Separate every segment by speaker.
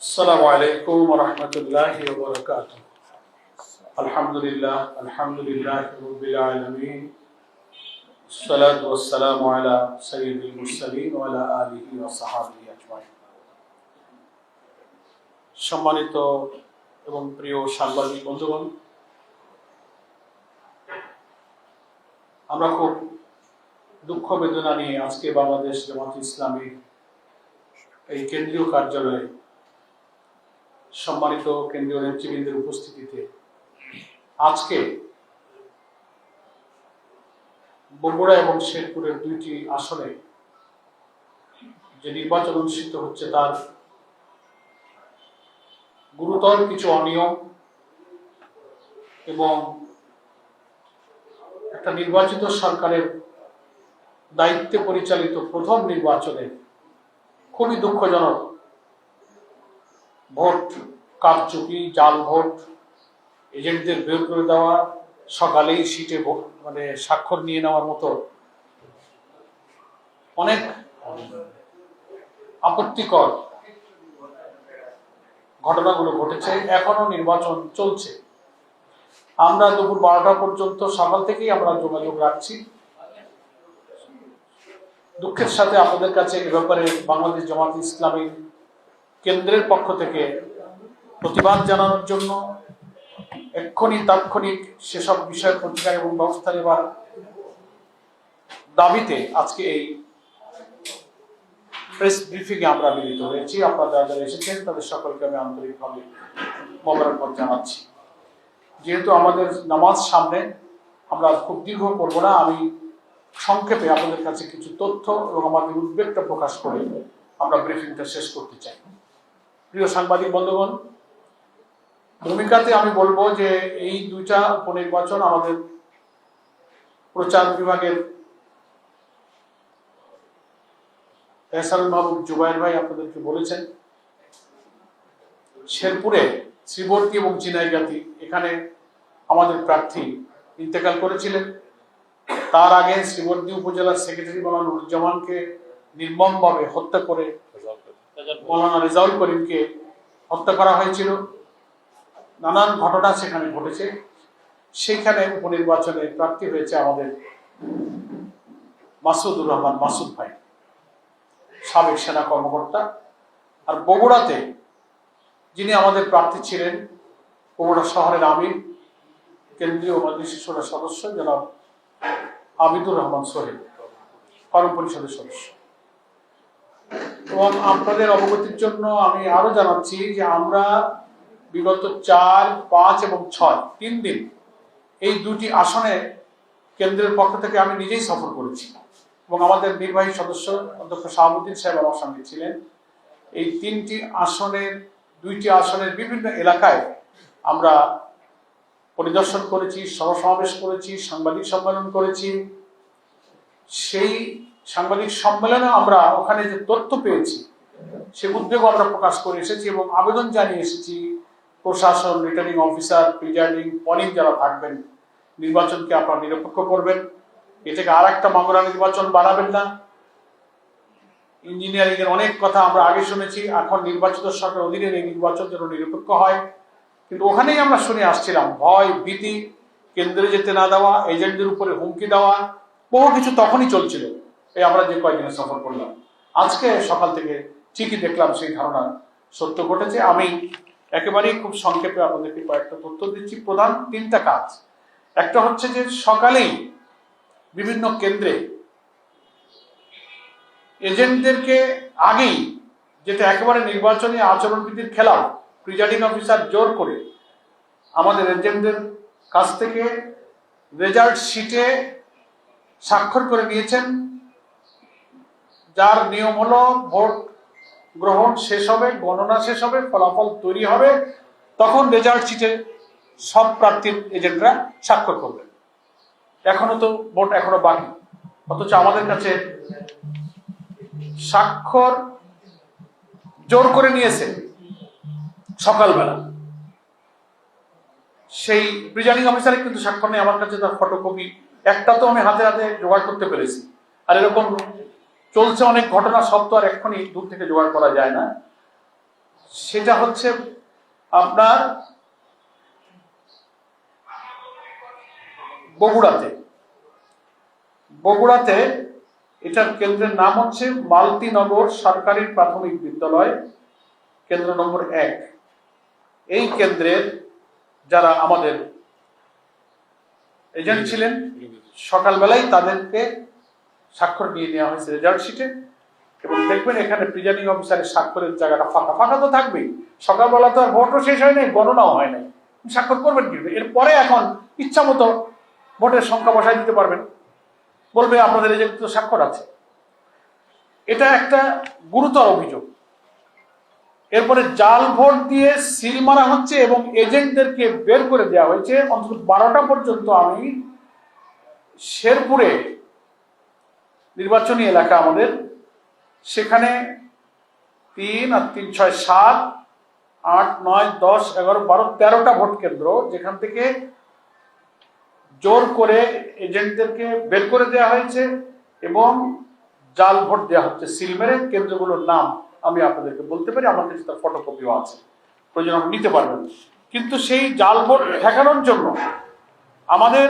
Speaker 1: আসসালামু আলাইকুম ওয়া রাহমাতুল্লাহি ওয়া বারাকাতুহু। আলহামদুলিল্লাহ রাব্বিল আলামিন। আসসালাতু ওয়াসসালামু আলা সাইয়্যিদিল মুরসালিন ওয়া আলা আলিহি ওয়া সাহবিহি আজমাইন। সম্মানিত এবং প্রিয় সাংবাদিক বন্ধুগণ, আমরা খুব দুঃখ বেদনা নিয়ে আজকে বাংলাদেশ জামাত ইসলামীর এই কেন্দ্রীয় কার্যালয়ে সম্মানিত কেন্দ্রীয় নেতৃবৃন্দের উপস্থিতিতে আজকে বগুড়া এবং শেরপুরের দুইটি আসনে যে নির্বাচন অনুষ্ঠিত হচ্ছে তার গুরুতর কিছু অনিয়ম এবং একটা নির্বাচিত সরকারের দায়িত্বে পরিচালিত প্রথম নির্বাচনে খুবই দুঃখজনক ভোট কারচুপি, জাল ভোট, এজেন্টদের বের করে দেওয়া, সকালেই সিটে স্বাক্ষর নিয়ে নেওয়ার মতো অনেক আপত্তিকর ঘটনাগুলো ঘটেছে। এখনো নির্বাচন চলছে। আমরা দুপুর 12টা পর্যন্ত সকাল থেকেই আমরা যোগাযোগ রাখছি। দুঃখের সাথে আপনাদের কাছে এ ব্যাপারে বাংলাদেশ জামাত ইসলামী কেন্দ্রের পক্ষ থেকে প্রতিবাদ জানানোর জন্য এক্ষুনি তাৎক্ষণিক সেসব বিষয়ের প্রতিকার এবং ব্যবস্থা নেবার দাবিতে আজকে এই প্রেস ব্রিফিংয়ে আমরা মিলিত হয়েছি। আপনারা যারা যারা এসেছেন তাদের সকলকে আমি আন্তরিকভাবে মোবারকবাদ জানাচ্ছি। যেহেতু আমাদের নামাজ সামনে, আমরা খুব দীর্ঘ করবো না। আমি সংক্ষেপে আপনাদের কাছে কিছু তথ্য এবং আমাদের উদ্বেগটা প্রকাশ করে আমরা ব্রিফিংটা শেষ করতে চাই। প্রিয় সাংবাদিক বন্ধুগণ, ভূমিকাতে আমি বলবো যে এই দুইটা উপনির্বাচন আমাদের প্রচার বিভাগের এহসানুল মাহবুব জুবায়ের ভাই আপনাদেরকে বলেছেন, শেরপুরে শ্রীবর্তী এবং চিনাইগাতি এখানে আমাদের প্রার্থী ইন্তেকাল করেছিলেন। তার আগে শ্রীবর্তী উপজেলার সেক্রেটারি মাওলানা নুরুজ্জামানকে নির্মমভাবে হত্যা করে মাওলানা রেজাউল করিমকে হত্যা করা হয়েছিল। নানান ঘটনা সেখানে ঘটেছে। সেইখানে উপনির্বাচনে প্রার্থী হয়েছে আমাদের মাসুদুর রহমান মাসুদ ভাই, সাবেক সেনা কর্মকর্তা। আর বগুড়াতে যিনি আমাদের প্রার্থী ছিলেন, বগুড়া শহরের আমির, কেন্দ্রীয় মজলিস শুরার সদস্য জনাব আবিদুর রহমান সোহেল, কর্ম পরিষদের সদস্য। এবং আপনাদের অবগতির জন্য আমি আরো জানাচ্ছি যে আমরা বিগত 4, 5 এবং 6 3 দিন এই দুটি আসনে কেন্দ্রের পক্ষ থেকে আমি নিজেই সফর করেছি এবং আমাদের নির্বাহী সদস্য অধ্যক্ষ শাহাবুদ্দিন সাহেব আমার সঙ্গে ছিলেন। এই দুইটি আসনের বিভিন্ন এলাকায় আমরা পরিদর্শন করেছি, সভা-সমাবেশ করেছি, সাংবাদিক সম্মেলন করেছি। সেই সাংবাদিক সম্মেলনে আমরা ওখানে যে তথ্য পেয়েছি সে উদ্বেগ আমরা প্রকাশ করে এসেছি এবং আবেদন জানিয়ে এসেছি প্রশাসন, রিটার্নিং অফিসার, প্রিজাইডিং, পলিং যারা থাকবেন, নির্বাচনকে আপনারা নিরপেক্ষ করবেন। এটাকে আর একটা মাগুরা নির্বাচন বানাবেন না। ইঞ্জিনিয়ারিং এর অনেক কথা আমরা আগে শুনেছি, এখন নির্বাচিত সরকার অধীনে এই নির্বাচন যেন নিরপেক্ষ হয়। কিন্তু ওখানেই আমরা শুনে আসছিলাম ভয়, ভীতি, কেন্দ্রে যেতে না দেওয়া, এজেন্টদের উপরে হুমকি দেওয়া, বহু কিছু তখনই চলছিল। এই আমরা যে কয়েকদিনে সফর করলাম, আজকে সকাল থেকে ঠিকই দেখলাম সেই ধারণা সত্য ঘটেছে। আমি একেবারেই খুব সংক্ষেপে আপনাদেরকে কয়েকটা তথ্য দিচ্ছি। প্রধান 3টা কাজ। একটা হচ্ছে যে সকালেই বিভিন্ন কেন্দ্রে এজেন্টদেরকে আগেই, যেটা একেবারে নির্বাচনী আচরণবিধির খেলাফ, প্রিজাইডিং অফিসার জোর করে আমাদের এজেন্টদের কাছ থেকে রেজাল্ট শিটে স্বাক্ষর করে নিয়েছেন, যার নিয়ম হলো ভোট গ্রহণ শেষ হবে, গণনা শেষ হবে, ফলাফল তৈরি হবে, তখন রেজাল্ট শিটে সব প্রার্থীর এজেন্টরা স্বাক্ষর করবেন। এখনো তো ভোট এখনো বাকি, অথচ আমাদের কাছে স্বাক্ষর জোর করে নিয়েছে সকালবেলা। সেই প্রিজাইডিং অফিসারে কিন্তু স্বাক্ষর নেই। আমার কাছে তার ফটোকপি একটা তো আমি হাতে হাতে জোগাড় করতে পেরেছি। আর এরকম চলছে অনেক ঘটনা, সব তো আর এক্ষুনি দূর থেকে জোগাড় করা যায় না। সেটা হচ্ছে আপনার বগুড়াতে এটার কেন্দ্রের নাম হচ্ছে মালতীনগর সরকারি প্রাথমিক বিদ্যালয়, কেন্দ্র নম্বর 1। এই কেন্দ্রের যারা আমাদের এজেন্ট ছিলেন, সকালবেলায় তাদেরকে স্বাক্ষর নিয়ে নেওয়া হয়েছে রেজাল্ট শিটে, এবং দেখবেন এখানে প্রিজাইডিং অফিসারের স্বাক্ষরের জায়গাটা ফাঁকা ফাঁকা তো থাকবেই। সকালবেলা তো আর ভোটও শেষ হয় নাই, গণনাও হয় নাই, স্বাক্ষর করবেন কিন্তু এরপরে এখন ইচ্ছা মতো ভোটের সংখ্যা বসায় দিতে পারবেন, বলবে আপনাদের এজেন্ট তো স্বাক্ষর আছে। এটা একটা গুরুতর অভিযোগ। এরপরে জাল ভোট দিয়ে সিল মারা হচ্ছে এবং এজেন্টদেরকে বের করে দেওয়া হয়েছে। অন্তত 12টা পর্যন্ত আমি শেরপুরে নির্বাচনী এলাকা আমাদের, সেখানে 3 আর 3 6 7 8 9 10 11 12 13টা ভোট কেন্দ্র, যেখান থেকে জোর করে এজেন্টদেরকে বের করে দেওয়া হয়েছে এবং জাল ভোট দেওয়া হচ্ছে সিল মেরে। কেন্দ্রগুলোর নাম আমি আপনাদেরকে বলতে পারি, আমার কাছে তার ফটোকপিও আছে, প্রয়োজন আপনি নিতে পারবেন। কিন্তু সেই জাল ভোট ঠেকানোর জন্য আমাদের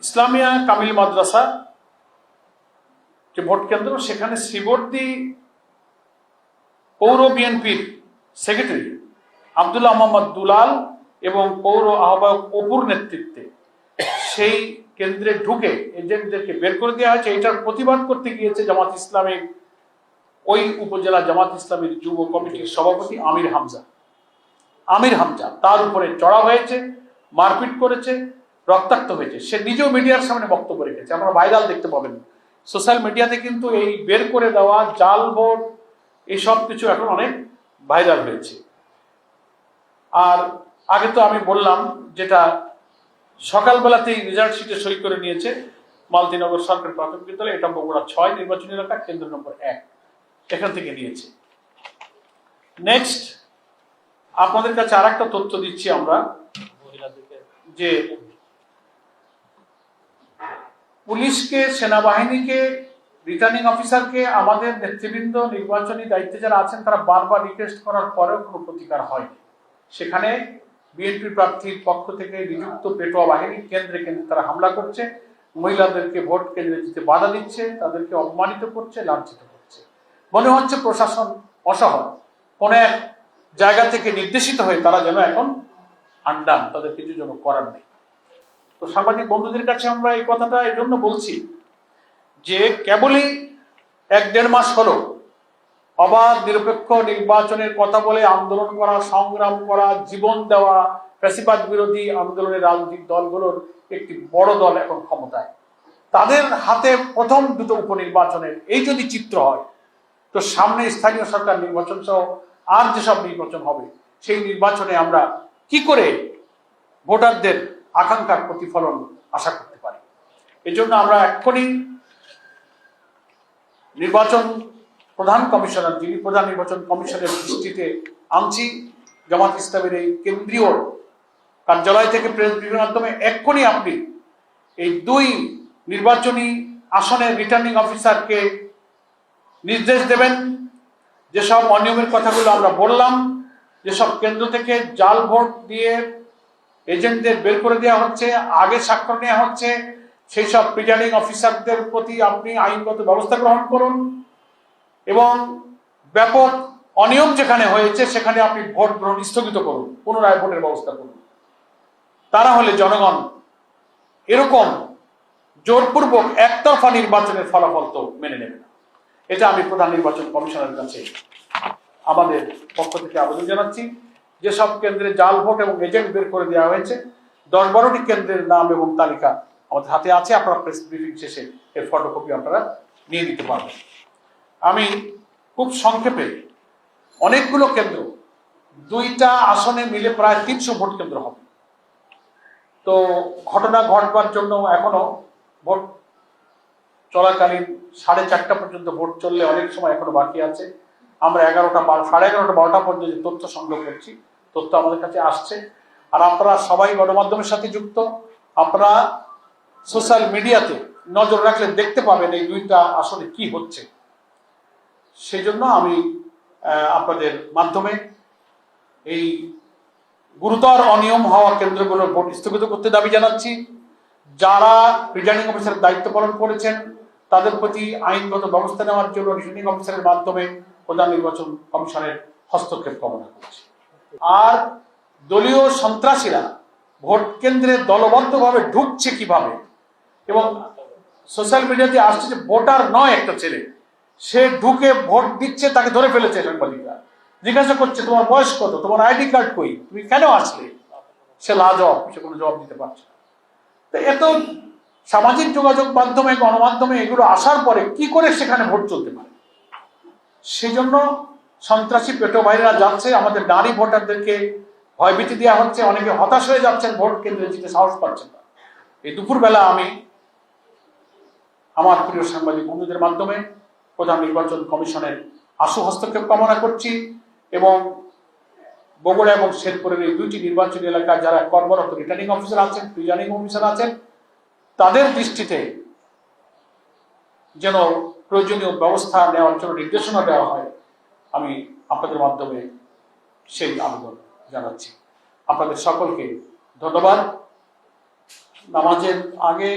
Speaker 1: ইসলামিয়া কামিল মাদ্রাসা যে ভোট কেন্দ্র, সেখানে শ্রীবর্দী পৌর বিএনপির সেক্রেটারি আব্দুল্লাহ মোহাম্মদ দুলাল এবং পৌর আহ্বায়ক অপুর নেতৃত্বে সেই কেন্দ্রে ঢুকে এজেন্টদেরকে বের করে দেওয়া হয়েছে। এটার প্রতিবাদ করতে গিয়েছে জামাত ইসলামের ওই উপজেলা জামাত ইসলামের যুব কমিটির সভাপতি আমির হামজা, তার উপরে চড়া হয়েছে, মারপিট করেছে, রক্তাক্ত হয়েছে। সে নিজেও মিডিয়ার সামনে বক্তব্য রেখেছে, আমরা ভাইরাল দেখতে পাবেন সোশ্যাল মিডিয়াতে। কিন্তু এই বের করে দেওয়া জাল ভোট এইসব কিছু এখন অনেক ভাইরাল হয়েছে। আর আগে তো আমি বললাম যেটা সকালবেলাতেই রেজাল্ট শিটে সই করে নিয়েছে মালতীনগর সরকারি প্রাথমিক বিদ্যালয়, এটা বগুড়া 6 নির্বাচনী এলাকা, কেন্দ্র নম্বর 1, এখান থেকে নিয়েছে। নেক্সট আপনাদের কাছে আর একটা তথ্য দিচ্ছি আমরা, যে পুলিশকে, সেনাবাহিনীকে, রিটার্নিং অফিসারকে আমাদের নেতৃবৃন্দ নির্বাচনী দায়িত্বে যারা আছেন তারা বারবার রিকোয়েস্ট করার পরেও কোনো প্রতিকার হয়নি। সেখানে বিএনপি প্রার্থীর পক্ষ থেকে নিযুক্ত পেটোয়া বাহিনী কেন্দ্রে কেন্দ্রে তারা হামলা করছে, মহিলাদেরকে ভোট কেন্দ্রে যেতে বাধা দিচ্ছে, তাদেরকে অপমানিত করছে, লাঞ্ছিত করছে। মনে হচ্ছে প্রশাসন অসহায়, কোন এক জায়গা থেকে নির্দেশিত হয়ে তারা যেন এখন আন্ডান, তাদের কিছু যেন করার নেই। তো সাংবাদিক বন্ধুদের কাছে আমরা এই কথাটা এই জন্য বলছি যে কেবলই 1-1.5 মাস হলো অবাধ নিরপেক্ষ নির্বাচনের কথা বলে আন্দোলন করা, সংগ্রাম করা, জীবন দেওয়া ফ্যাসিবাদ বিরোধী আন্দোলনের রাজনৈতিক দলগুলোর একটি বড় দল এখন ক্ষমতায়। তাদের হাতে প্রথম 2টো উপনির্বাচনের এই যদি চিত্র হয়, তো সামনে স্থানীয় সরকার নির্বাচন সহ আর যেসব নির্বাচন হবে, সেই নির্বাচনে আমরা কি করে ভোটারদের আকাঙ্ক্ষার প্রতিফলন আশা করতে পারি। এই জন্য আমরা এক্ষুনি নির্বাচন প্রধান কমিশনার, যিনি প্রধান নির্বাচন কমিশনের দৃষ্টিতে আনছি, জামাত ইসলামের এই কেন্দ্রীয় কার্যালয় থেকে প্রেস ব্রিফিংয়ের মাধ্যমে এক্ষুনি আপনি এই 2 নির্বাচনী আসনের রিটার্নিং অফিসারকে নির্দেশ দেবেন, যেসব অনিয়মের কথাগুলো আমরা বললাম, যেসব কেন্দ্র থেকে জাল ভোট দিয়ে এজেন্টদের বের করে দেওয়া হচ্ছে, আগে স্বাক্ষর নেওয়া হচ্ছে, সেই সব প্রিজাইডিং অফিসারদের প্রতি আপনি আইনগত ব্যবস্থা গ্রহণ করুন এবং ব্যাপক অনিয়ম যেখানে হয়েছে সেখানে আপনি ভোট গ্রহণ স্থগিত করুন, পুনরায় ভোটের ব্যবস্থা করুন। তা না হলে জনগণ এরকম জোরপূর্বক একতরফা নির্বাচনের ফলাফল তো মেনে নেবে না। এটা আমি প্রধান নির্বাচন কমিশনের কাছে আমাদের পক্ষ থেকে আবেদন জানাচ্ছি। যেসব কেন্দ্রে জাল ভোট এবং এজেন্ট বের করে দেওয়া হয়েছে, 10-12টি কেন্দ্রের নাম এবং তালিকা আমাদের হাতে আছে, আপনারা প্রেস ব্রিফিং শেষে এর ফটোকপি আপনারা নিয়ে নিতে পারবেন। আমি খুব সংক্ষেপে, অনেকগুলো কেন্দ্র, 2টা আসনে মিলে প্রায় 300 ভোট কেন্দ্র হবে। তো ঘটনা ঘটবার জন্য এখনো ভোট চলাকালীন 4:30টা পর্যন্ত ভোট চললে অনেক সময় এখনো বাকি আছে। আমরা 11টা 12টা পর্যন্ত তথ্য সংগ্রহ করছি, তথ্য আমাদের কাছে আসছে। আর আপনারা সবাই গণমাধ্যমের সাথে যুক্ত, আপনারা সোশ্যাল মিডিয়াতে নজর রাখলে দেখতে পাবেন এই 2টা আসলে কি হচ্ছে। সেই জন্য আমি আপনাদের মাধ্যমে এই গুরুতর অনিয়ম হওয়া কেন্দ্রগুলোর ভোট স্থগিত করতে দাবি জানাচ্ছি। যারা প্রিজাইডিং অফিসারের দায়িত্ব পালন করেছেন তাদের প্রতি আইনগত ব্যবস্থা নেওয়ার জন্য রিটার্নিং অফিসারের মাধ্যমে প্রধান নির্বাচন কমিশনের হস্তক্ষেপ কামনা করছি। আর দলীয় সন্ত্রাসীরা ভোট কেন্দ্রে দলবদ্ধভাবে ঢুকছে কিভাবে, এবং সোশ্যাল মিডিয়াতে আসছে যে ভোটার নয় একটা ছেলে, সে ঢুকে ভোট দিচ্ছে, তাকে ধরে ফেলেছে সাংবাদিকরা, জিজ্ঞাসা করছে তোমার বয়স কত, তোমার আইডি কার্ড কই, তুমি কেন আসলে, সে লাজবাব, সে কোনো জবাব দিতে পারছে না। তো এত সামাজিক যোগাযোগ মাধ্যমে, গণমাধ্যমে এগুলো আসার পরে কি করে সেখানে ভোট চলতে পারে? সেজন্য সন্ত্রাসী পেটো ভাইরা যাচ্ছে, আমাদের নারী ভোটারদেরকে ভয়ভীতি দেওয়া হচ্ছে, অনেকে হতাশ হয়ে যাচ্ছেন, ভোট কেন্দ্রে যেতে সাহস পাচ্ছেন না। এই দুপুরবেলা আমি আমার প্রিয় সাংবাদিক বন্ধুদের মাধ্যমে প্রধান নির্বাচন কমিশনের আশু হস্তক্ষেপ কামনা করছি, এবং বগুড়া এবং শেরপুরের এই দুইটি নির্বাচনী এলাকায় যারা কর্মরত রিটার্নিং অফিসার আছেন, প্রিজাইডিং অফিসার আছেন, তাদের দৃষ্টিতে যেন প্রয়োজনীয় ব্যবস্থা নেওয়ার জন্য নির্দেশনা দেওয়া হয়, আমি আপনাদের মাধ্যমে সেই আবেদন জানাচ্ছি। আপনাদের সকলকে ধন্যবাদ। নামাজের আগে